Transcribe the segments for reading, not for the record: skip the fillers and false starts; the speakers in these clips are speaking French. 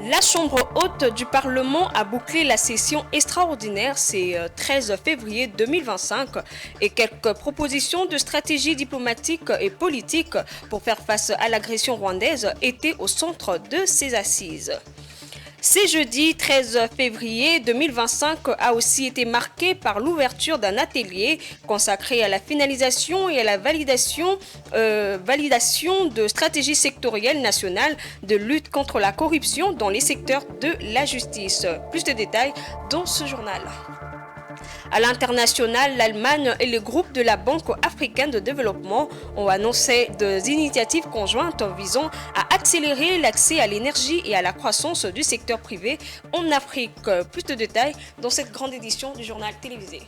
La Chambre haute du Parlement a bouclé la session extraordinaire ce 13 février 2025 et quelques propositions de stratégie diplomatique et politique pour faire face à l'agression rwandaise étaient au centre de ces assises. Ce jeudi 13 février 2025 a aussi été marqué par l'ouverture d'un atelier consacré à la finalisation et à la validation de stratégies sectorielles nationales de lutte contre la corruption dans les secteurs de la justice. Plus de détails dans ce journal. À l'international, l'Allemagne et le groupe de la Banque africaine de développement ont annoncé des initiatives conjointes visant à accélérer l'accès à l'énergie et à la croissance du secteur privé en Afrique. Plus de détails dans cette grande édition du journal télévisé.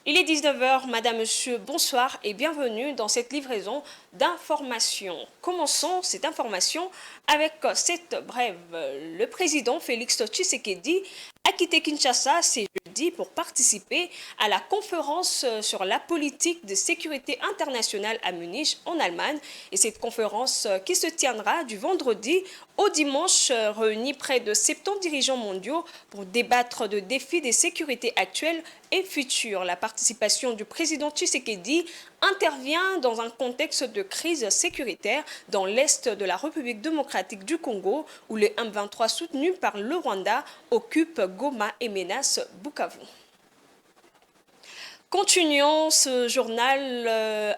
Il est 19h, Madame, Monsieur, bonsoir et bienvenue dans cette livraison d'informations. Commençons cette information avec cette brève. Le président Félix Tshisekedi a quitté Kinshasa ce jeudi pour participer à la conférence sur la politique de sécurité internationale à Munich en Allemagne. Et cette conférence qui se tiendra du vendredi au dimanche réunit près de 70 dirigeants mondiaux pour débattre de défis de sécurité actuels et futurs. La participation du président Tshisekedi intervient dans un contexte de crise sécuritaire dans l'est de la République démocratique du Congo où les M23 soutenus par le Rwanda occupent Goma et menacent Bukavu. Continuons ce journal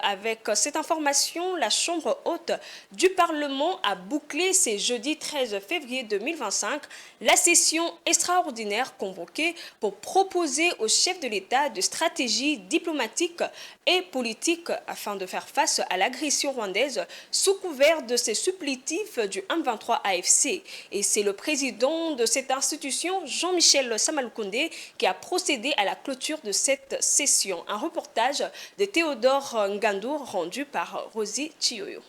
avec cette information. La Chambre haute du Parlement a bouclé ce jeudi 13 février 2025 la session extraordinaire convoquée pour proposer au chef de l'État de stratégies diplomatiques et politiques afin de faire face à l'agression rwandaise sous couvert de ses supplétifs du M23 AFC. Et c'est le président de cette institution, Jean-Michel Samalukonde, qui a procédé à la clôture de cette session. Un reportage de Théodore Ngandour rendu par Rosie Chioyo.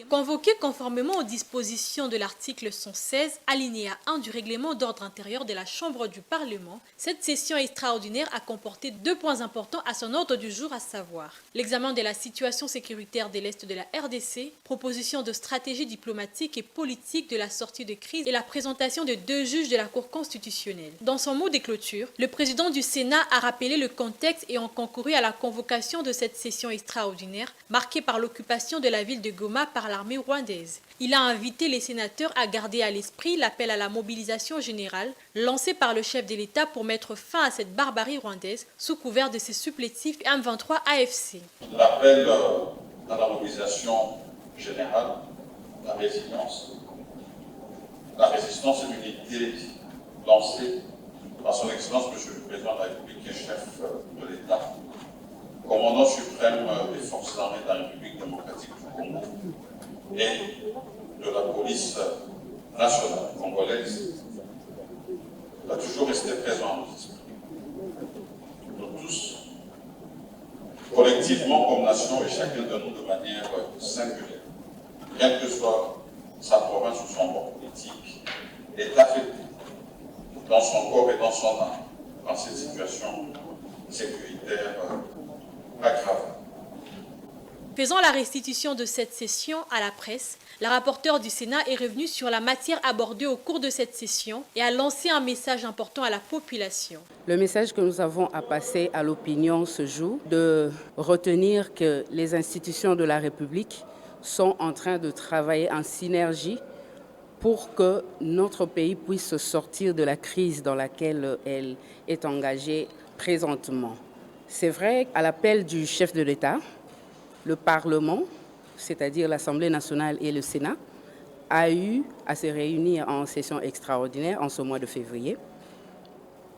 Convoqué conformément aux dispositions de l'article 116, alinéa 1 du règlement d'ordre intérieur de la Chambre du Parlement, cette session extraordinaire a comporté 2 points importants à son ordre du jour, à savoir l'examen de la situation sécuritaire de l'Est de la RDC, proposition de stratégie diplomatique et politique de la sortie de crise et la présentation de 2 juges de la Cour constitutionnelle. Dans son mot de clôture, le président du Sénat a rappelé le contexte ayant concouru à la convocation de cette session extraordinaire, marquée par l'occupation de la ville de Goma par l'armée rwandaise. Il a invité les sénateurs à garder à l'esprit l'appel à la mobilisation générale lancé par le chef de l'État pour mettre fin à cette barbarie rwandaise sous couvert de ses supplétifs M23 AFC. L'appel à la mobilisation générale, la résistance et l'unité lancée par son Excellence Monsieur le Président de la République et chef de l'État, commandant suprême des forces armées de la République démocratique du Congo et de la police nationale congolaise, a toujours resté présent à nos esprits. Nous tous, collectivement comme nation et chacun de nous de manière singulière, bien que ce soit sa province ou son bord politique, est affecté dans son corps et dans son âme par cette situation sécuritaire aggravée. Faisant la restitution de cette session à la presse, la rapporteure du Sénat est revenue sur la matière abordée au cours de cette session et a lancé un message important à la population. Le message que nous avons à passer à l'opinion ce jour, de retenir que les institutions de la République sont en train de travailler en synergie pour que notre pays puisse sortir de la crise dans laquelle elle est engagée présentement. C'est vrai, à l'appel du chef de l'État, le Parlement, c'est-à-dire l'Assemblée nationale et le Sénat, a eu à se réunir en session extraordinaire en ce mois de février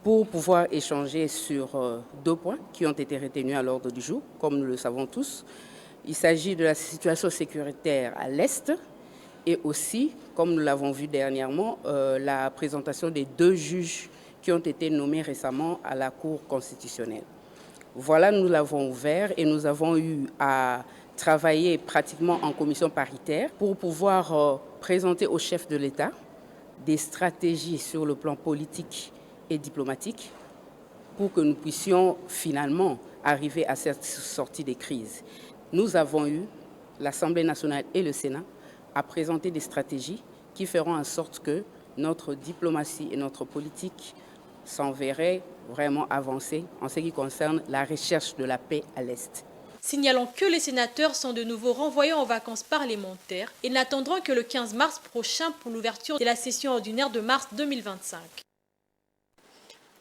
pour pouvoir échanger sur 2 points qui ont été retenus à l'ordre du jour, comme nous le savons tous. Il s'agit de la situation sécuritaire à l'Est et aussi, comme nous l'avons vu dernièrement, la présentation des 2 juges qui ont été nommés récemment à la Cour constitutionnelle. Voilà, nous l'avons ouvert et nous avons eu à travailler pratiquement en commission paritaire pour pouvoir présenter au chef de l'État des stratégies sur le plan politique et diplomatique pour que nous puissions finalement arriver à cette sortie des crises. Nous avons eu, l'Assemblée nationale et le Sénat, à présenter des stratégies qui feront en sorte que notre diplomatie et notre politique s'en verraient vraiment avancer en ce qui concerne la recherche de la paix à l'Est. Signalons que les sénateurs sont de nouveau renvoyés en vacances parlementaires et n'attendront que le 15 mars prochain pour l'ouverture de la session ordinaire de mars 2025.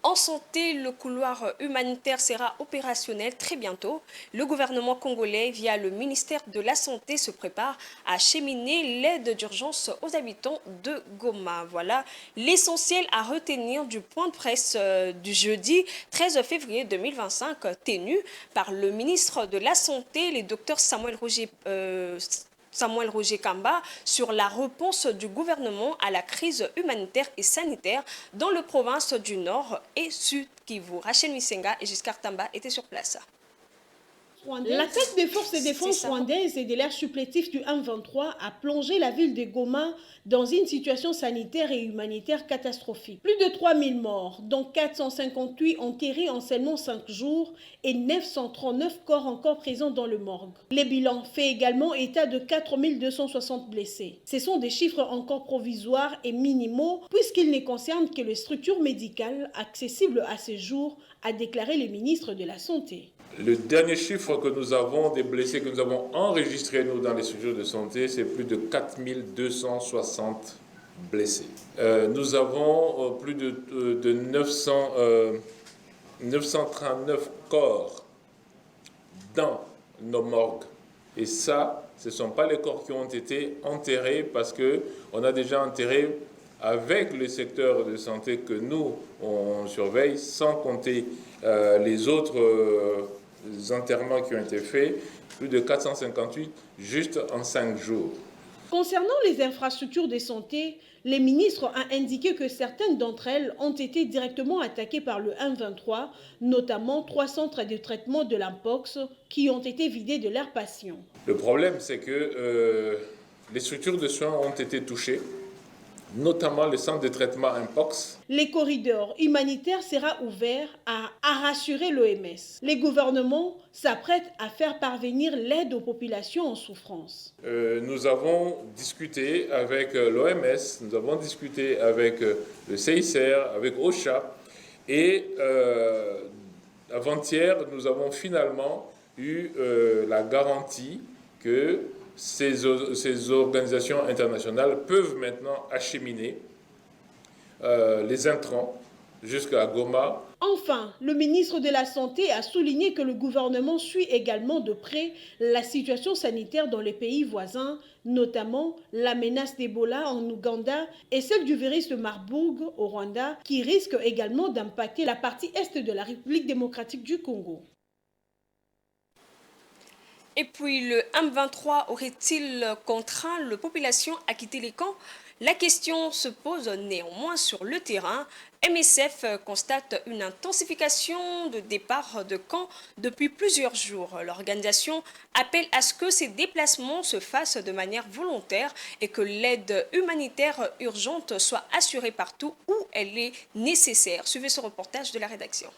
En santé, le couloir humanitaire sera opérationnel très bientôt. Le gouvernement congolais, via le ministère de la Santé, se prépare à acheminer l'aide d'urgence aux habitants de Goma. Voilà l'essentiel à retenir du point de presse du jeudi 13 février 2025, tenu par le ministre de la Santé, le docteur Samuel Roger Kamba, sur la réponse du gouvernement à la crise humanitaire et sanitaire dans les provinces du Nord et Sud Kivu. Rachel Misenga et Giscard Tamba étaient sur place. L'attaque des forces de défense rwandaises et de l'air supplétif du M23 a plongé la ville de Goma dans une situation sanitaire et humanitaire catastrophique. Plus de 3000 morts, dont 458 enterrés en seulement 5 jours et 939 corps encore présents dans le morgue. Les bilans fait également état de 4260 blessés. Ce sont des chiffres encore provisoires et minimaux puisqu'ils ne concernent que les structures médicales accessibles à ce jour, a déclaré le ministre de la Santé. Le dernier chiffre que nous avons des blessés que nous avons enregistrés, nous, dans les structures de santé, c'est plus de 4260 blessés. Nous avons plus de 939 corps dans nos morgues. Et ça, ce ne sont pas les corps qui ont été enterrés parce qu'on a déjà enterré avec le secteur de santé que nous, on surveille, sans compter les autres enterrements qui ont été faits, plus de 458 juste en 5 jours. Concernant les infrastructures de santé, le ministre a indiqué que certaines d'entre elles ont été directement attaquées par le M23, notamment 3 centres de traitement de l'Mpox qui ont été vidés de leurs patients. Le problème, c'est que les structures de soins ont été touchées, notamment le centre de traitement Mpox. Les corridors humanitaires sera ouvert a rassuré l'OMS. Les gouvernements s'apprêtent à faire parvenir l'aide aux populations en souffrance. Nous avons discuté avec l'OMS, nous avons discuté avec le CICR, avec OCHA, et avant-hier, nous avons finalement eu la garantie que ces organisations internationales peuvent maintenant acheminer les intrants jusqu'à Goma. Enfin, le ministre de la Santé a souligné que le gouvernement suit également de près la situation sanitaire dans les pays voisins, notamment la menace d'Ebola en Ouganda et celle du virus de Marburg au Rwanda, qui risque également d'impacter la partie est de la République démocratique du Congo. Et puis, le M23 aurait-il contraint la population à quitter les camps? La question se pose néanmoins sur le terrain. MSF constate une intensification de départ de camps depuis plusieurs jours. L'organisation appelle à ce que ces déplacements se fassent de manière volontaire et que l'aide humanitaire urgente soit assurée partout où elle est nécessaire. Suivez ce reportage de la rédaction.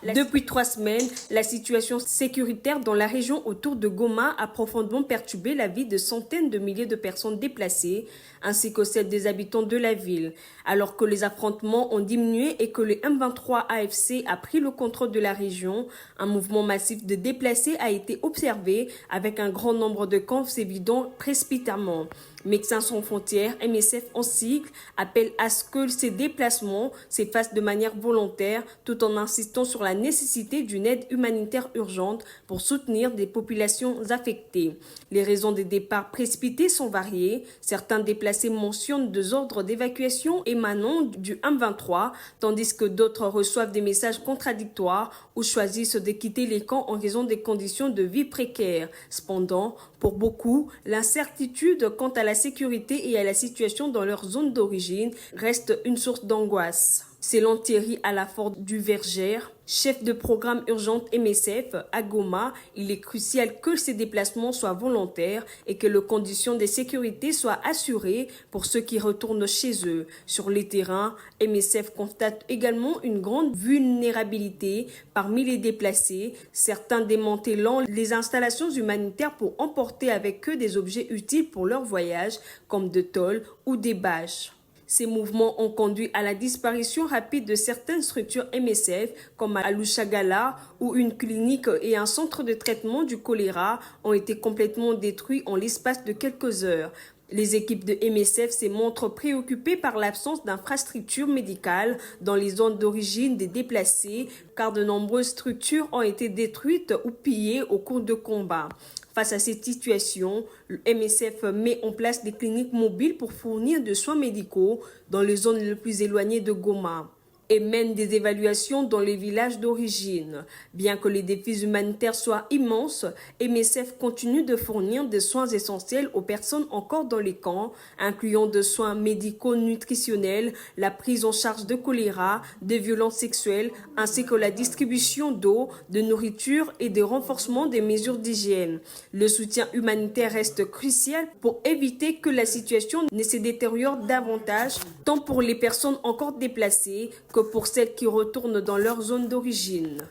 Depuis 3 semaines, la situation sécuritaire dans la région autour de Goma a profondément perturbé la vie de centaines de milliers de personnes déplacées, ainsi que celle des habitants de la ville. Alors que les affrontements ont diminué et que le M23 AFC a pris le contrôle de la région, un mouvement massif de déplacés a été observé avec un grand nombre de camps s'évidant précipitamment. Médecins sans frontières, MSF en sigle, appelle à ce que ces déplacements s'effacent de manière volontaire tout en insistant sur la nécessité d'une aide humanitaire urgente pour soutenir des populations affectées. Les raisons des départs précipités sont variées. Certains déplacés mentionnent des ordres d'évacuation émanant du M23, tandis que d'autres reçoivent des messages contradictoires ou choisissent de quitter les camps en raison des conditions de vie précaires. Cependant, pour beaucoup, l'incertitude quant à la sécurité et à la situation dans leur zone d'origine reste une source d'angoisse. Selon Thierry Alafort du Vergère, chef de programme urgente MSF à Goma, il est crucial que ces déplacements soient volontaires et que les conditions de sécurité soient assurées pour ceux qui retournent chez eux. Sur les terrains, MSF constate également une grande vulnérabilité parmi les déplacés, certains démantelant les installations humanitaires pour emporter avec eux des objets utiles pour leur voyage, comme des tôles ou des bâches. Ces mouvements ont conduit à la disparition rapide de certaines structures MSF, comme à Lushagala, où une clinique et un centre de traitement du choléra ont été complètement détruits en l'espace de quelques heures. Les équipes de MSF se montrent préoccupées par l'absence d'infrastructures médicales dans les zones d'origine des déplacés, car de nombreuses structures ont été détruites ou pillées au cours de combats. Face à cette situation, le MSF met en place des cliniques mobiles pour fournir des soins médicaux dans les zones les plus éloignées de Goma et mène des évaluations dans les villages d'origine. Bien que les défis humanitaires soient immenses, MSF continue de fournir des soins essentiels aux personnes encore dans les camps, incluant des soins médicaux nutritionnels, la prise en charge de choléra, des violences sexuelles, ainsi que la distribution d'eau, de nourriture et de renforcement des mesures d'hygiène. Le soutien humanitaire reste crucial pour éviter que la situation ne se détériore davantage, tant pour les personnes encore déplacées que pour celles qui retournent dans leur zone d'origine.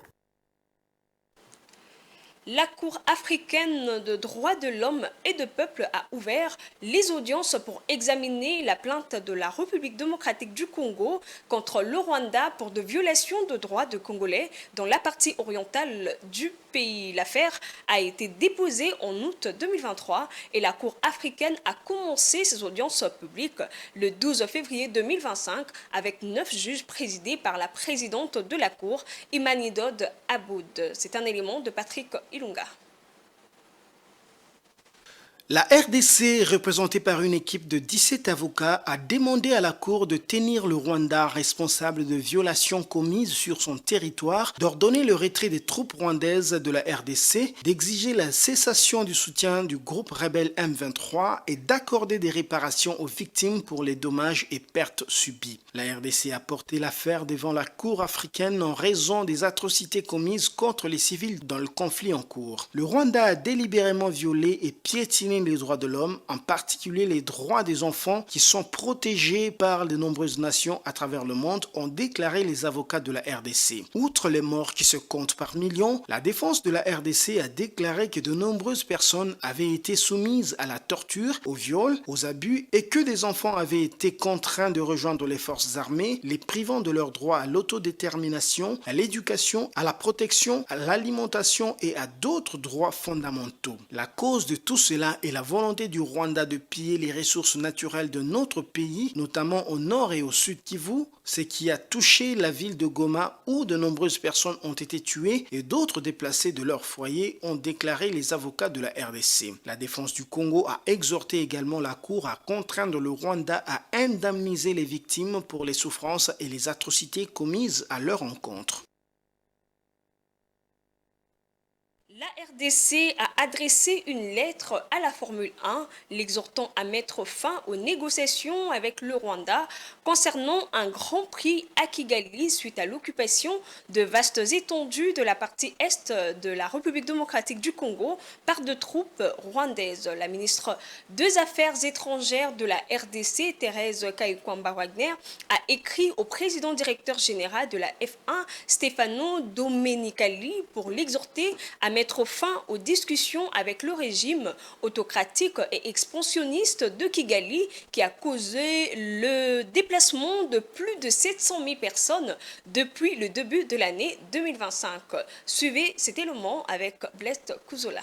La Cour africaine de droits de l'homme et de peuple a ouvert les audiences pour examiner la plainte de la République démocratique du Congo contre le Rwanda pour de violations de droits de Congolais dans la partie orientale du pays. L'affaire a été déposée en août 2023 et la Cour africaine a commencé ses audiences publiques le 12 février 2025 avec 9 juges présidés par la présidente de la Cour, Imanidod Aboud. C'est un élément de Patrick Ilunga. La RDC, représentée par une équipe de 17 avocats, a demandé à la Cour de tenir le Rwanda responsable de violations commises sur son territoire, d'ordonner le retrait des troupes rwandaises de la RDC, d'exiger la cessation du soutien du groupe rebelle M23 et d'accorder des réparations aux victimes pour les dommages et pertes subies. La RDC a porté l'affaire devant la Cour africaine en raison des atrocités commises contre les civils dans le conflit en cours. Le Rwanda a délibérément violé et piétiné les droits de l'homme, en particulier les droits des enfants qui sont protégés par de nombreuses nations à travers le monde, ont déclaré les avocats de la RDC. Outre les morts qui se comptent par millions, la défense de la RDC a déclaré que de nombreuses personnes avaient été soumises à la torture, au viol, aux abus et que des enfants avaient été contraints de rejoindre les forces armées, les privant de leur droit à l'autodétermination, à l'éducation, à la protection, à l'alimentation et à d'autres droits fondamentaux. La cause de tout cela est la volonté du Rwanda de piller les ressources naturelles de notre pays, notamment au nord et au sud Kivu, ce qui a touché la ville de Goma où de nombreuses personnes ont été tuées et d'autres déplacées de leur foyer, ont déclaré les avocats de la RDC. La défense du Congo a exhorté également la Cour à contraindre le Rwanda à indemniser les victimes pour les souffrances et les atrocités commises à leur encontre. La RDC a adressé une lettre à la Formule 1, l'exhortant à mettre fin aux négociations avec le Rwanda concernant un Grand Prix à Kigali suite à l'occupation de vastes étendues de la partie est de la République démocratique du Congo par de troupes rwandaises. La ministre des Affaires étrangères de la RDC, Thérèse Kayikwamba-Wagner, a écrit au président directeur général de la F1, Stefano Domenicali, pour l'exhorter à mettre fin aux discussions avec le régime autocratique et expansionniste de Kigali qui a causé le déplacement de plus de 700 000 personnes depuis le début de l'année 2025. Suivez cet élément avec Blaise Kuzola.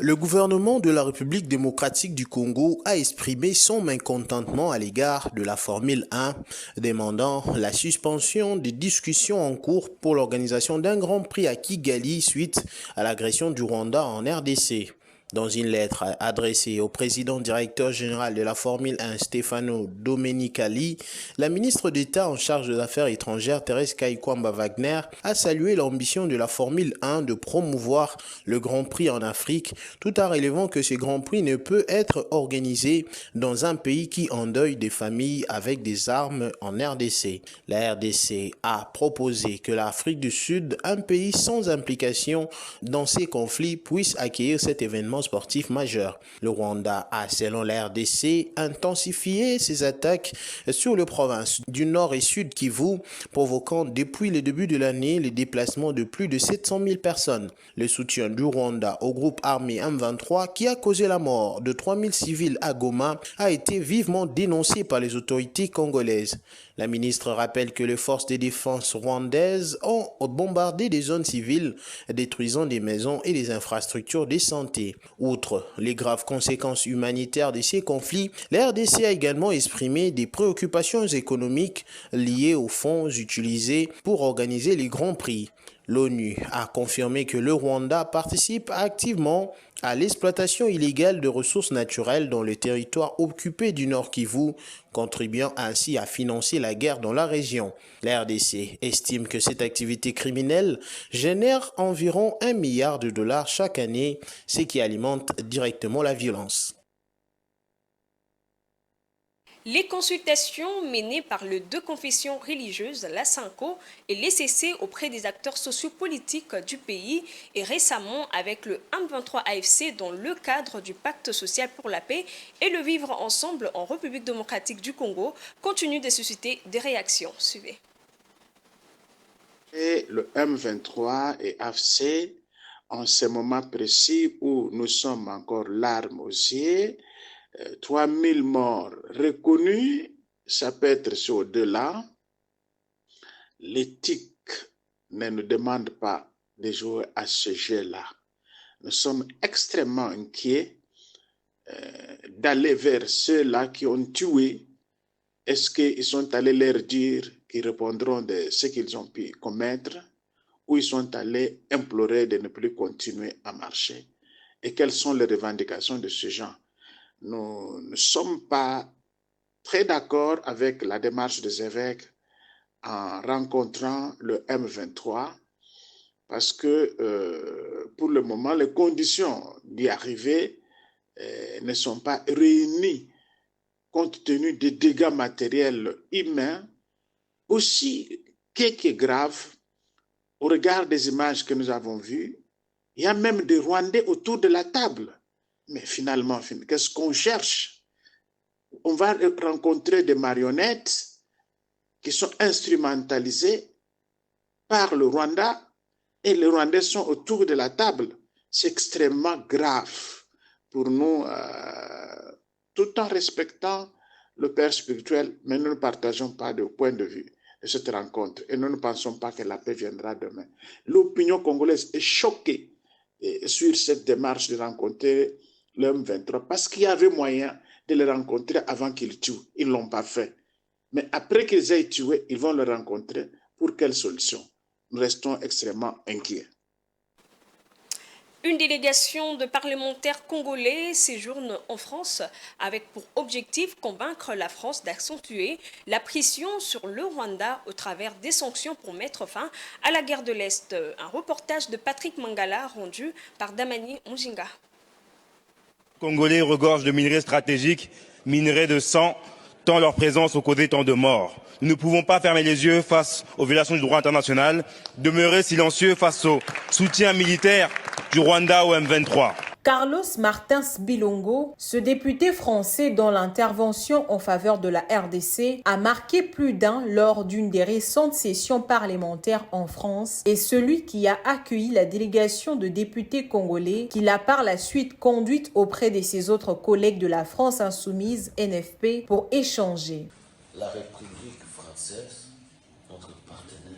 Le gouvernement de la République démocratique du Congo a exprimé son mécontentement à l'égard de la Formule 1, demandant la suspension des discussions en cours pour l'organisation d'un Grand Prix à Kigali suite à l'agression du Rwanda en RDC. Dans une lettre adressée au président directeur général de la Formule 1, Stefano Domenicali, la ministre d'État en charge des Affaires étrangères, Thérèse Kaikwamba Wagner, a salué l'ambition de la Formule 1 de promouvoir le Grand Prix en Afrique, tout en relevant que ce Grand Prix ne peut être organisé dans un pays qui endeuille des familles avec des armes en RDC. La RDC a proposé que l'Afrique du Sud, un pays sans implication dans ces conflits, puisse accueillir cet événement sportif majeur. Le Rwanda a, selon la RDC, intensifié ses attaques sur les provinces du Nord et Sud Kivu, provoquant depuis le début de l'année les déplacements de plus de 700 000 personnes. Le soutien du Rwanda au groupe armé M23 qui a causé la mort de 3 000 civils à Goma a été vivement dénoncé par les autorités congolaises. La ministre rappelle que les forces de défense rwandaises ont bombardé des zones civiles, détruisant des maisons et des infrastructures de santé. Outre les graves conséquences humanitaires de ces conflits, la RDC a également exprimé des préoccupations économiques liées aux fonds utilisés pour organiser les grands prix. L'ONU a confirmé que le Rwanda participe activement à l'exploitation illégale de ressources naturelles dans le territoire occupé du Nord Kivu, contribuant ainsi à financer la guerre dans la région. La RDC estime que cette activité criminelle génère environ $1 milliard chaque année, ce qui alimente directement la violence. Les consultations menées par les deux confessions religieuses, la SANCO et l'ECC auprès des acteurs sociopolitiques du pays et récemment avec le M23 AFC dans le cadre du pacte social pour la paix et le vivre ensemble en République démocratique du Congo continuent de susciter des réactions. Suivez. Et le M23 et AFC, en ce moment précis où nous sommes encore larmes aux yeux, 3000 morts reconnus, ça peut être au-delà. L'éthique ne nous demande pas de jouer à ce jeu-là. Nous sommes extrêmement inquiets d'aller vers ceux-là qui ont tué. Est-ce qu'ils sont allés leur dire qu'ils répondront de ce qu'ils ont pu commettre ou ils sont allés implorer de ne plus continuer à marcher? Et quelles sont les revendications de ce genre? Nous ne sommes pas très d'accord avec la démarche des évêques en rencontrant le M23 parce que pour le moment, les conditions d'y arriver ne sont pas réunies compte tenu des dégâts matériels humains, aussi qui est grave au regard des images que nous avons vues. Il y a même des Rwandais autour de la table. Mais finalement, qu'est-ce qu'on cherche? On va rencontrer des marionnettes qui sont instrumentalisées par le Rwanda et les Rwandais sont autour de la table. C'est extrêmement grave pour nous, tout en respectant le Père spirituel, mais nous ne partageons pas de point de vue de cette rencontre et nous ne pensons pas que la paix viendra demain. L'opinion congolaise est choquée sur cette démarche de rencontrer le M23 parce qu'il y avait moyen de les rencontrer avant qu'ils tuent. Ils ne l'ont pas fait. Mais après qu'ils aient tué, ils vont le rencontrer. Pour quelle solution? Nous restons extrêmement inquiets. Une délégation de parlementaires congolais séjourne en France avec pour objectif convaincre la France d'accentuer la pression sur le Rwanda au travers des sanctions pour mettre fin à la guerre de l'Est. Un reportage de Patrick Mangala rendu par Damani Onjinga. Congolais regorgent de minerais stratégiques, minerais de sang, tant leur présence ont causé tant de morts. Nous ne pouvons pas fermer les yeux face aux violations du droit international, demeurer silencieux face au soutien militaire du Rwanda au M23. Carlos Martins Bilongo, ce député français dont l'intervention en faveur de la RDC a marqué plus d'un lors d'une des récentes sessions parlementaires en France, est celui qui a accueilli la délégation de députés congolais qu'il a par la suite conduite auprès de ses autres collègues de la France insoumise, NFP, pour échanger. La République française, notre partenaire,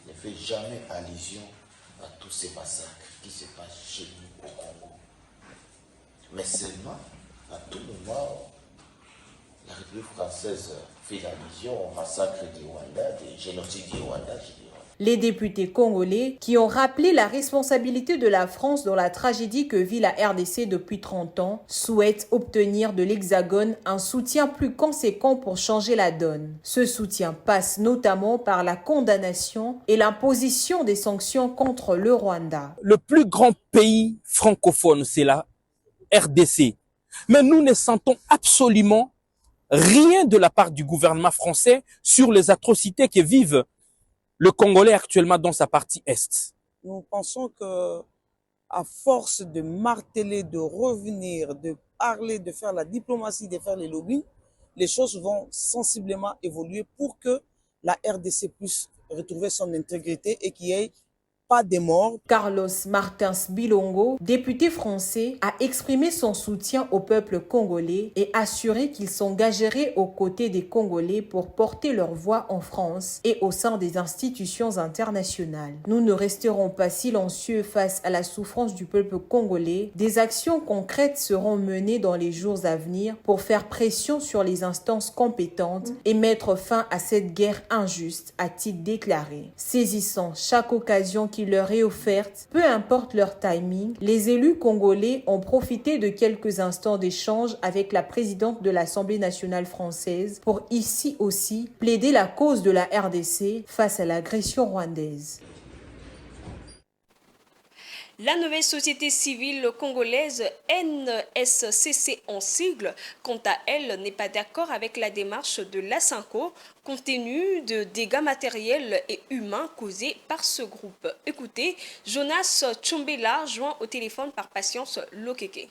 ne fait jamais allusion à tous ces massacres qui se passent chez nous au Congo. Mais seulement, à tout moment, la République française fait allusion au massacre du Rwanda, du génocide du Rwanda, je dirais. Les députés congolais, qui ont rappelé la responsabilité de la France dans la tragédie que vit la RDC depuis 30 ans, souhaitent obtenir de l'Hexagone un soutien plus conséquent pour changer la donne. Ce soutien passe notamment par la condamnation et l'imposition des sanctions contre le Rwanda. Le plus grand pays francophone, c'est la RDC. Mais nous ne sentons absolument rien de la part du gouvernement français sur les atrocités que vivent le Congolais actuellement dans sa partie Est. Nous pensons que, à force de marteler, de revenir, de parler, de faire la diplomatie, de faire les lobbies, les choses vont sensiblement évoluer pour que la RDC puisse retrouver son intégrité et qu'il y ait pas de morts. Carlos Martins Bilongo, député français, a exprimé son soutien au peuple congolais et assuré qu'il s'engagerait aux côtés des Congolais pour porter leur voix en France et au sein des institutions internationales. Nous ne resterons pas silencieux face à la souffrance du peuple congolais. Des actions concrètes seront menées dans les jours à venir pour faire pression sur les instances compétentes et mettre fin à cette guerre injuste, a-t-il déclaré. Saisissant chaque occasion qui leur est offerte, peu importe leur timing, les élus congolais ont profité de quelques instants d'échange avec la présidente de l'Assemblée nationale française pour ici aussi plaider la cause de la RDC face à l'agression rwandaise. La nouvelle société civile congolaise NSCC en sigle, quant à elle, n'est pas d'accord avec la démarche de l'ASINCO compte tenu de dégâts matériels et humains causés par ce groupe. Écoutez, Jonas Tchombela, joint au téléphone par Patience Lokeke.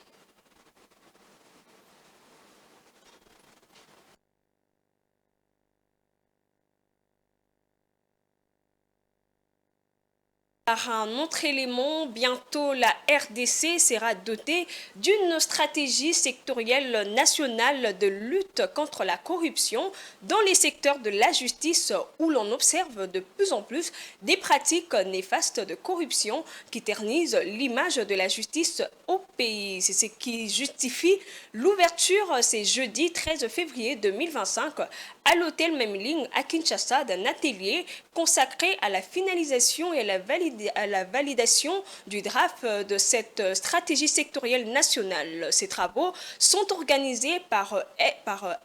Par un autre élément, bientôt la RDC sera dotée d'une stratégie sectorielle nationale de lutte contre la corruption dans les secteurs de la justice où l'on observe de plus en plus des pratiques néfastes de corruption qui ternissent l'image de la justice au pays. C'est ce qui justifie l'ouverture ce jeudi 13 février 2025 à l'hôtel Memling à Kinshasa d'un atelier consacré à la finalisation et à la validation du draft de cette stratégie sectorielle nationale. Ces travaux sont organisés par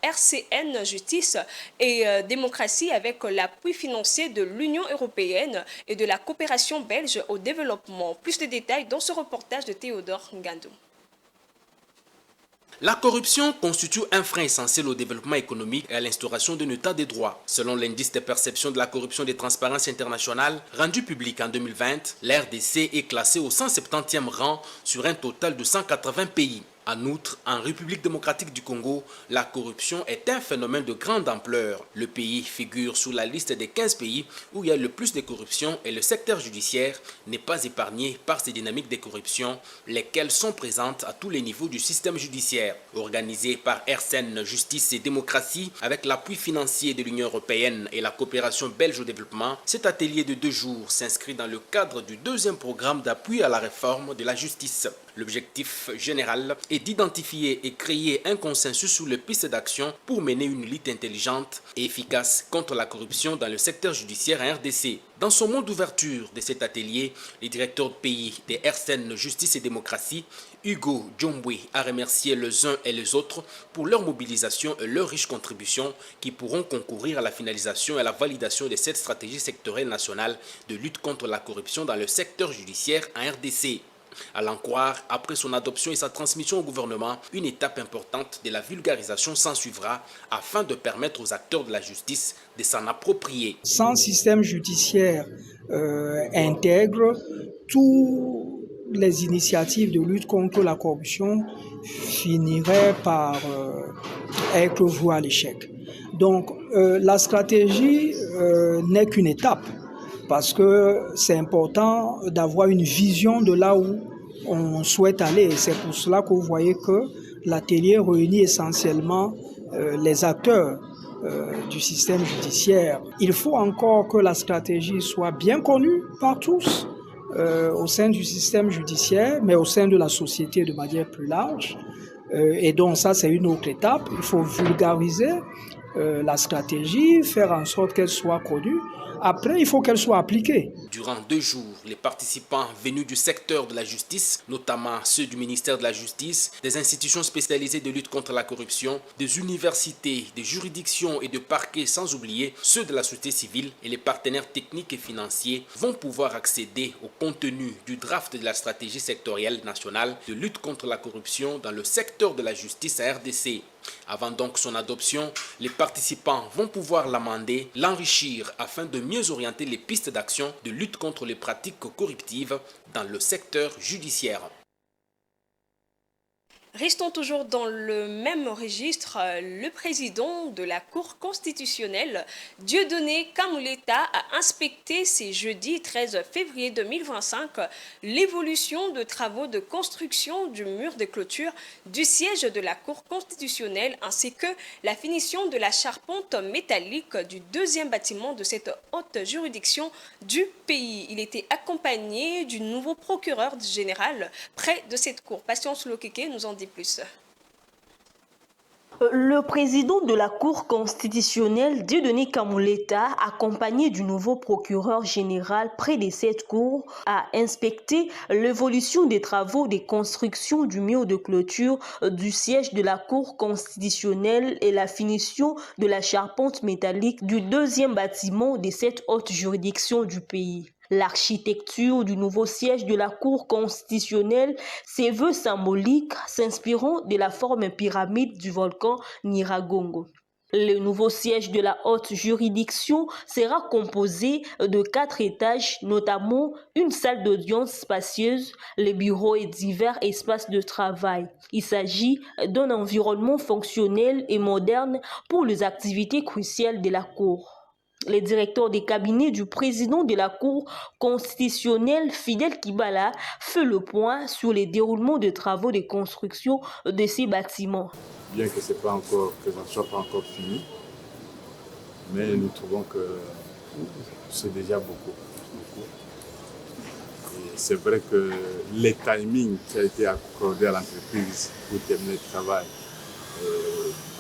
RCN Justice et Démocratie avec l'appui financier de l'Union européenne et de la coopération belge au développement. Plus de détails dans ce reportage de Théodore Ngandou. La corruption constitue un frein essentiel au développement économique et à l'instauration d'un état de droit. Selon l'indice de perception de la corruption de Transparence internationale, rendu public en 2020, la RDC est classée au 170e rang sur un total de 180 pays. En outre, en République démocratique du Congo, la corruption est un phénomène de grande ampleur. Le pays figure sur la liste des 15 pays où il y a le plus de corruption et le secteur judiciaire n'est pas épargné par ces dynamiques de corruption, lesquelles sont présentes à tous les niveaux du système judiciaire. Organisé par RCN Justice et Démocratie, avec l'appui financier de l'Union européenne et la coopération belge au développement, cet atelier de 2 jours s'inscrit dans le cadre du 2e programme d'appui à la réforme de la justice. L'objectif général est d'identifier et créer un consensus sur les pistes d'action pour mener une lutte intelligente et efficace contre la corruption dans le secteur judiciaire en RDC. Dans son mot d'ouverture de cet atelier, le directeur de pays des RCN Justice et Démocratie, Hugo Djombwe, a remercié les uns et les autres pour leur mobilisation et leur riche contribution qui pourront concourir à la finalisation et à la validation de cette stratégie sectorielle nationale de lutte contre la corruption dans le secteur judiciaire en RDC. À l'en croire, après son adoption et sa transmission au gouvernement, une étape importante de la vulgarisation s'ensuivra afin de permettre aux acteurs de la justice de s'en approprier. Sans système judiciaire intègre, toutes les initiatives de lutte contre la corruption finiraient par être vouées à l'échec. Donc la stratégie n'est qu'une étape. Parce que c'est important d'avoir une vision de là où on souhaite aller. C'est pour cela que vous voyez que l'atelier réunit essentiellement les acteurs du système judiciaire. Il faut encore que la stratégie soit bien connue par tous au sein du système judiciaire, mais au sein de la société de manière plus large. Et donc ça, c'est une autre étape. Il faut vulgariser la stratégie, faire en sorte qu'elle soit connue, Après, il faut qu'elle soit appliquée. Durant 2 jours, les participants venus du secteur de la justice, notamment ceux du ministère de la Justice, des institutions spécialisées de lutte contre la corruption, des universités, des juridictions et de parquets, sans oublier ceux de la société civile et les partenaires techniques et financiers, vont pouvoir accéder au contenu du draft de la stratégie sectorielle nationale de lutte contre la corruption dans le secteur de la justice à RDC. Avant donc son adoption, les participants vont pouvoir l'amender, l'enrichir afin de mieux orienter les pistes d'action de lutte contre les pratiques corruptives dans le secteur judiciaire. Restons toujours dans le même registre. Le président de la Cour constitutionnelle, Dieudonné Kamuleta, a inspecté ce jeudi 13 février 2025 l'évolution de travaux de construction du mur de clôture du siège de la Cour constitutionnelle ainsi que la finition de la charpente métallique du deuxième bâtiment de cette haute juridiction du pays. Il était accompagné du nouveau procureur général près de cette cour. Patience Lokeke nous en dit plus. Le président de la Cour constitutionnelle, Dieudonné Kamuleta, accompagné du nouveau procureur général près de cette cour, a inspecté l'évolution des travaux de construction du mur de clôture du siège de la Cour constitutionnelle et la finition de la charpente métallique du deuxième bâtiment de cette haute juridiction du pays. L'architecture du nouveau siège de la Cour constitutionnelle se veut symbolique, s'inspirant de la forme pyramide du volcan Nyiragongo. Le nouveau siège de la haute juridiction sera composé de 4 étages, notamment une salle d'audience spacieuse, les bureaux et divers espaces de travail. Il s'agit d'un environnement fonctionnel et moderne pour les activités cruciales de la Cour. Le directeur des cabinets du président de la Cour constitutionnelle, Fidel Kibala, fait le point sur les déroulements de travaux de construction de ces bâtiments. Bien que ça ne soit pas encore fini, mais nous trouvons que c'est déjà beaucoup. Et c'est vrai que le timing qui a été accordé à l'entreprise pour terminer le travail,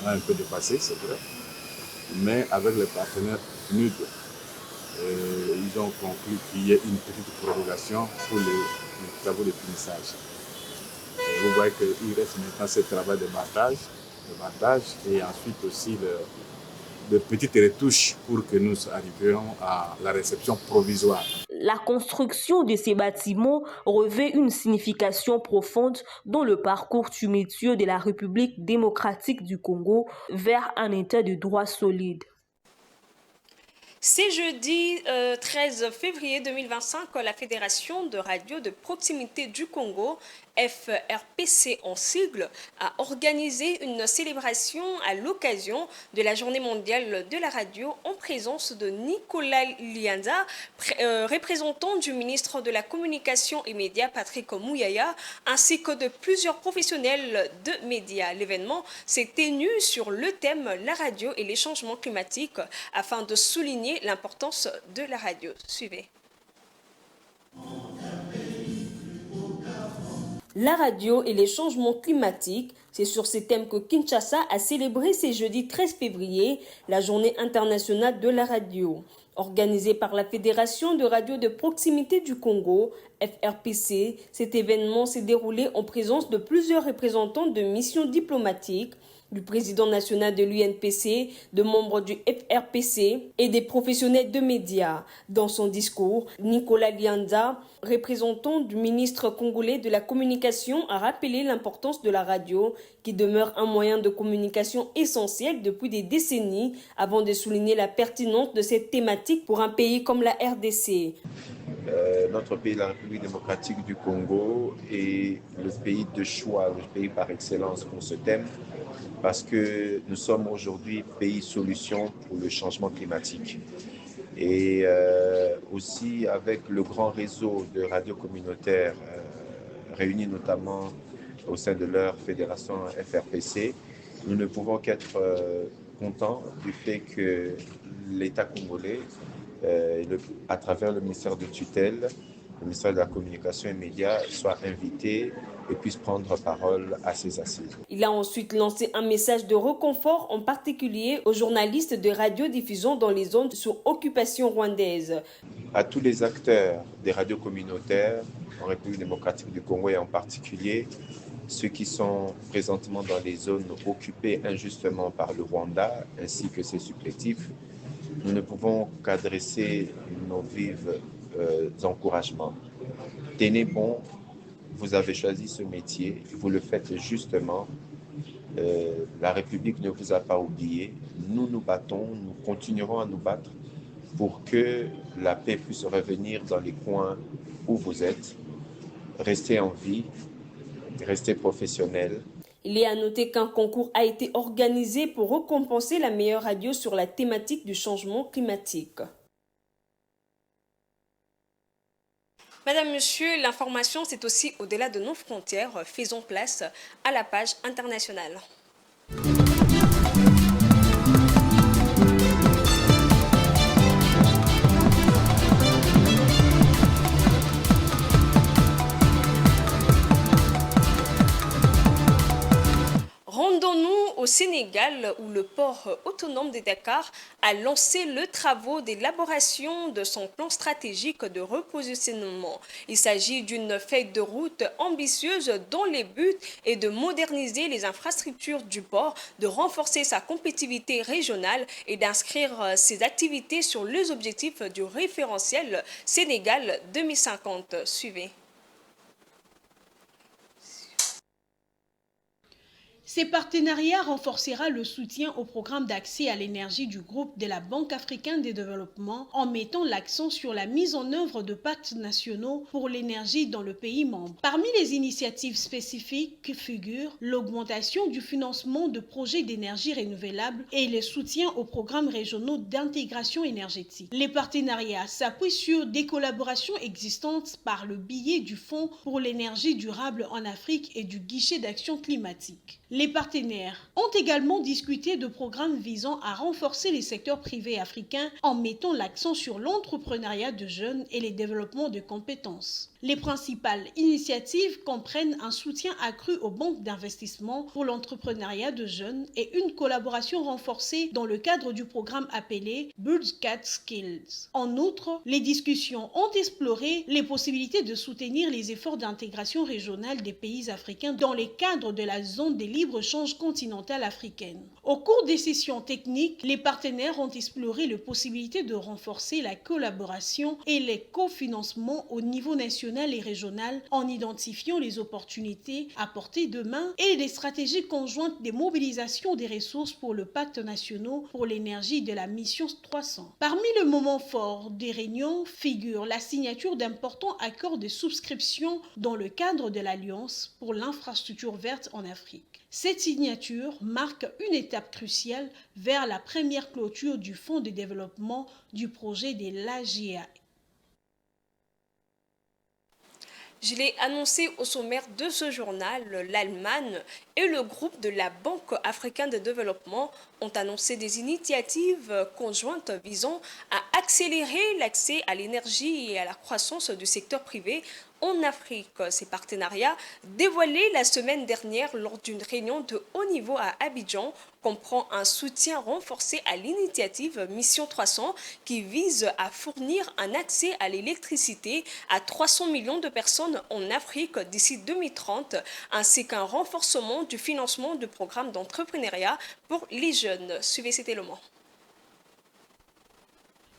on a un peu dépassé, c'est vrai. Mais avec les partenaires NUD, ils ont conclu qu'il y ait une petite prorogation pour les travaux de finissage. Et vous voyez qu'il reste maintenant ce travail de battage et ensuite aussi de petites retouches pour que nous arrivions à la réception provisoire. La construction de ces bâtiments revêt une signification profonde dans le parcours tumultueux de la République démocratique du Congo vers un état de droit solide. C'est jeudi 13 février 2025, la Fédération de radio de proximité du Congo, FRPC en sigle, a organisé une célébration à l'occasion de la Journée mondiale de la radio en présence de Nicolas Lianda, représentant du ministre de la Communication et Médias Patrick Mouyaya, ainsi que de plusieurs professionnels de médias. L'événement s'est tenu sur le thème « La radio et les changements climatiques » afin de souligner l'importance de la radio. Suivez. La radio et les changements climatiques, c'est sur ces thèmes que Kinshasa a célébré ce jeudi 13 février la Journée internationale de la radio. Organisée par la Fédération de radio de proximité du Congo, FRPC, cet événement s'est déroulé en présence de plusieurs représentants de missions diplomatiques, du président national de l'UNPC, de membres du FRPC et des professionnels de médias. Dans son discours, Nicolas Lianda, représentant du ministre congolais de la Communication, a rappelé l'importance de la radio, qui demeure un moyen de communication essentiel depuis des décennies, avant de souligner la pertinence de cette thématique pour un pays comme la RDC. Notre pays, la République démocratique du Congo, est le pays de choix, le pays par excellence pour ce thème, parce que nous sommes aujourd'hui pays solution pour le changement climatique. Et aussi avec le grand réseau de radios communautaires réunis notamment au sein de leur fédération FRPC, nous ne pouvons qu'être contents du fait que l'État congolais, à travers le ministère de tutelle, le ministère de la Communication et Médias soit invité et puisse prendre parole à ces assises. Il a ensuite lancé un message de réconfort, en particulier aux journalistes de radiodiffusion dans les zones sous occupation rwandaise. À tous les acteurs des radios communautaires en République démocratique du Congo et en particulier ceux qui sont présentement dans les zones occupées injustement par le Rwanda ainsi que ses supplétifs, nous ne pouvons qu'adresser nos vifs encouragements. Tenez bon, vous avez choisi ce métier, vous le faites justement. La République ne vous a pas oublié. Nous nous battons, nous continuerons à nous battre pour que la paix puisse revenir dans les coins où vous êtes. Restez en vie, restez professionnels. Il est à noter qu'un concours a été organisé pour récompenser la meilleure radio sur la thématique du changement climatique. Madame, Monsieur, l'information c'est aussi au-delà de nos frontières. Faisons place à la page internationale. Rendons-nous au Sénégal où le port autonome de Dakar a lancé le travaux d'élaboration de son plan stratégique de repositionnement. Il s'agit d'une feuille de route ambitieuse dont le but est de moderniser les infrastructures du port, de renforcer sa compétitivité régionale et d'inscrire ses activités sur les objectifs du référentiel Sénégal 2050. Suivez. Ces partenariats renforcera le soutien au programme d'accès à l'énergie du groupe de la Banque africaine de développement en mettant l'accent sur la mise en œuvre de pactes nationaux pour l'énergie dans le pays membre. Parmi les initiatives spécifiques figurent l'augmentation du financement de projets d'énergie renouvelable et le soutien aux programmes régionaux d'intégration énergétique. Les partenariats s'appuient sur des collaborations existantes par le biais du Fonds pour l'énergie durable en Afrique et du guichet d'action climatique. Les partenaires ont également discuté de programmes visant à renforcer les secteurs privés africains en mettant l'accent sur l'entrepreneuriat de jeunes et les développements de compétences. Les principales initiatives comprennent un soutien accru aux banques d'investissement pour l'entrepreneuriat de jeunes et une collaboration renforcée dans le cadre du programme appelé Build Cat Skills. En outre, les discussions ont exploré les possibilités de soutenir les efforts d'intégration régionale des pays africains dans les cadres de la zone des libre-échange continentale africaine. Au cours des sessions techniques, les partenaires ont exploré les possibilités de renforcer la collaboration et les cofinancements au niveau national et régional en identifiant les opportunités à portée de main et les stratégies conjointes de mobilisation des ressources pour le pacte national pour l'énergie de la mission 300. Parmi les moments forts des réunions figure la signature d'importants accords de souscription dans le cadre de l'Alliance pour l'infrastructure verte en Afrique. Cette signature marque une étape cruciale vers la première clôture du Fonds de développement du projet de l'AGA. Je l'ai annoncé au sommaire de ce journal, l'Allemagne et le groupe de la Banque africaine de développement ont annoncé des initiatives conjointes visant à accélérer l'accès à l'énergie et à la croissance du secteur privé en Afrique. Ces partenariats, dévoilés la semaine dernière lors d'une réunion de haut niveau à Abidjan, comprend un soutien renforcé à l'initiative Mission 300 qui vise à fournir un accès à l'électricité à 300 millions de personnes en Afrique d'ici 2030, ainsi qu'un renforcement du financement du programme d'entrepreneuriat pour les jeunes. Suivez cet élément.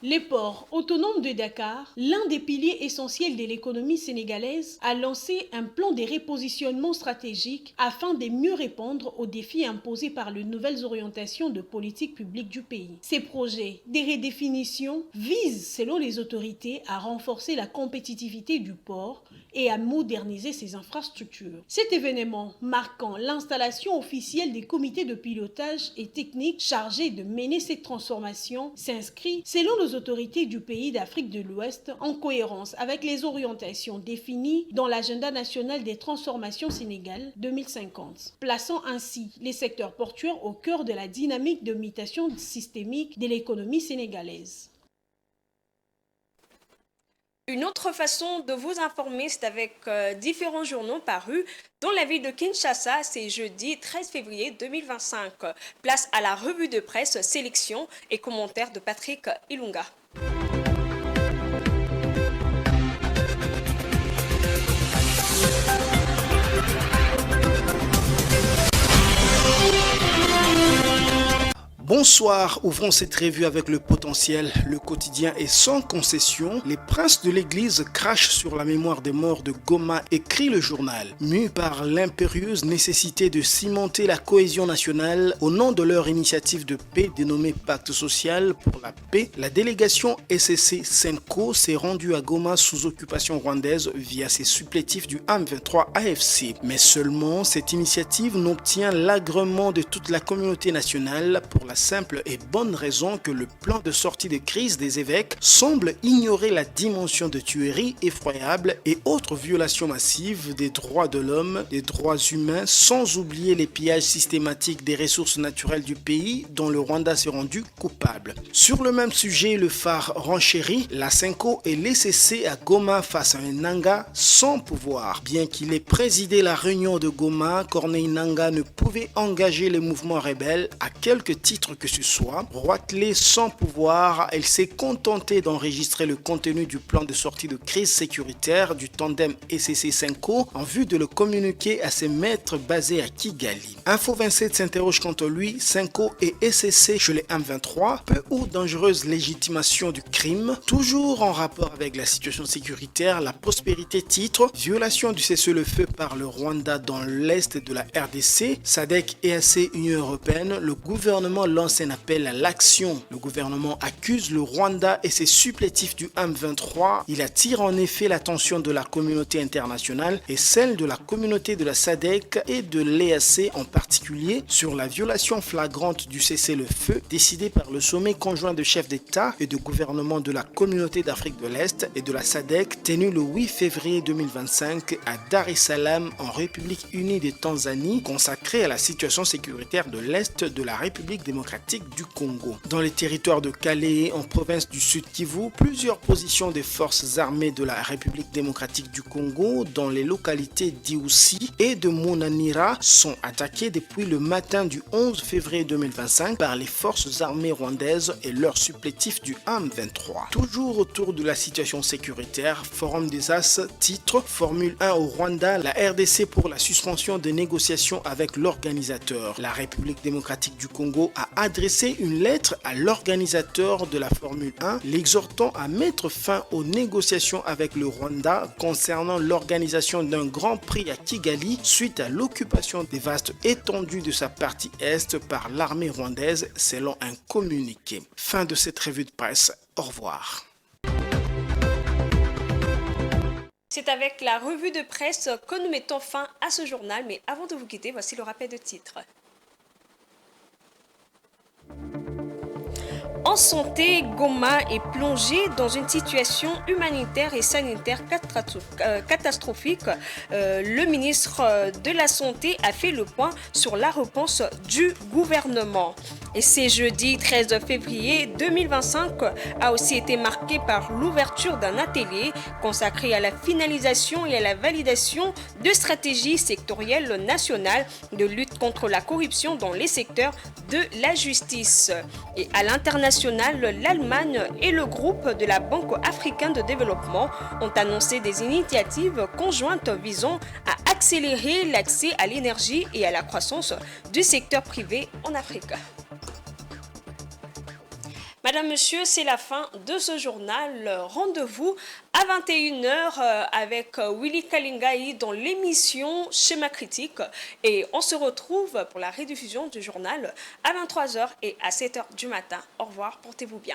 Les ports autonomes de Dakar, l'un des piliers essentiels de l'économie sénégalaise, a lancé un plan de repositionnement stratégique afin de mieux répondre aux défis imposés par les nouvelles orientations de politique publique du pays. Ces projets de redéfinition visent, selon les autorités, à renforcer la compétitivité du port et à moderniser ses infrastructures. Cet événement, marquant l'installation officielle des comités de pilotage et technique chargés de mener cette transformation, s'inscrit, selon les autorités du pays d'Afrique de l'Ouest, en cohérence avec les orientations définies dans l'agenda national des transformations Sénégal 2050, plaçant ainsi les secteurs portuaires au cœur de la dynamique de mutation systémique de l'économie sénégalaise. Une autre façon de vous informer, c'est avec différents journaux parus dans la ville de Kinshasa. C'est jeudi 13 février 2025. Place à la revue de presse, sélection et commentaires de Patrick Ilunga. Bonsoir, ouvrons cette revue avec le potentiel. Le quotidien est sans concession. Les princes de l'église crachent sur la mémoire des morts de Goma, écrit le journal. Mus par l'impérieuse nécessité de cimenter la cohésion nationale au nom de leur initiative de paix dénommée Pacte social pour la paix, la délégation SSC Senko s'est rendue à Goma sous occupation rwandaise via ses supplétifs du M23 AFC. Mais seulement cette initiative n'obtient l'agrément de toute la communauté nationale pour la simple et bonne raison que le plan de sortie de crise des évêques semble ignorer la dimension de tuerie effroyable et autres violations massives des droits de l'homme, des droits humains, sans oublier les pillages systématiques des ressources naturelles du pays dont le Rwanda s'est rendu coupable. Sur le même sujet, le phare renchérit, la Senko est laissée à Goma face à un Nanga sans pouvoir. Bien qu'il ait présidé la réunion de Goma, Corneille Nanga ne pouvait engager les mouvements rebelles à quelque titre que ce soit. Roitelée sans pouvoir, elle s'est contentée d'enregistrer le contenu du plan de sortie de crise sécuritaire du tandem SSC Senko en vue de le communiquer à ses maîtres basés à Kigali. Info 27 s'interroge quant à lui, Senko et SSC chez les M23, peu ou dangereuse légitimation du crime, toujours en rapport avec la situation sécuritaire, la prospérité titre, violation du cessez-le-feu par le Rwanda dans l'est de la RDC, SADC, EAC, Union Européenne, le gouvernement lance un appel à l'action. Le gouvernement accuse le Rwanda et ses supplétifs du M23. Il attire en effet l'attention de la communauté internationale et celle de la communauté de la SADC et de l'EAC en particulier sur la violation flagrante du cessez-le-feu décidé par le sommet conjoint de chefs d'État et de gouvernement de la communauté d'Afrique de l'Est et de la SADC tenu le 8 février 2025 à Dar es Salaam en République unie de Tanzanie, consacré à la situation sécuritaire de l'Est de la République démocratique du Congo. Dans les territoires de Calais, en province du Sud Kivu, plusieurs positions des forces armées de la République démocratique du Congo, dans les localités d'Iousi et de Monanira, sont attaquées depuis le matin du 11 février 2025 par les forces armées rwandaises et leurs supplétifs du M23. Toujours autour de la situation sécuritaire, Forum des As titre Formule 1 au Rwanda, la RDC pour la suspension des négociations avec l'organisateur. La République démocratique du Congo a adressé une lettre à l'organisateur de la Formule 1, l'exhortant à mettre fin aux négociations avec le Rwanda concernant l'organisation d'un Grand Prix à Kigali suite à l'occupation des vastes étendues de sa partie est par l'armée rwandaise, selon un communiqué. Fin de cette revue de presse. Au revoir. C'est avec la revue de presse que nous mettons fin à ce journal, mais avant de vous quitter, voici le rappel de titres. En santé, Goma est plongé dans une situation humanitaire et sanitaire catastrophique. Le ministre de la Santé a fait le point sur la réponse du gouvernement. Et c'est jeudi 13 février 2025 a aussi été marqué par l'ouverture d'un atelier consacré à la finalisation et à la validation de stratégies sectorielles nationales de lutte contre la corruption dans les secteurs de la justice. Et à l'international, l'Allemagne et le groupe de la Banque africaine de développement ont annoncé des initiatives conjointes visant à accélérer l'accès à l'énergie et à la croissance du secteur privé en Afrique. Madame, Monsieur, c'est la fin de ce journal. Rendez-vous à 21h avec Willy Kalingai dans l'émission Schéma Critique. Et on se retrouve pour la rediffusion du journal à 23h et à 7h du matin. Au revoir, portez-vous bien.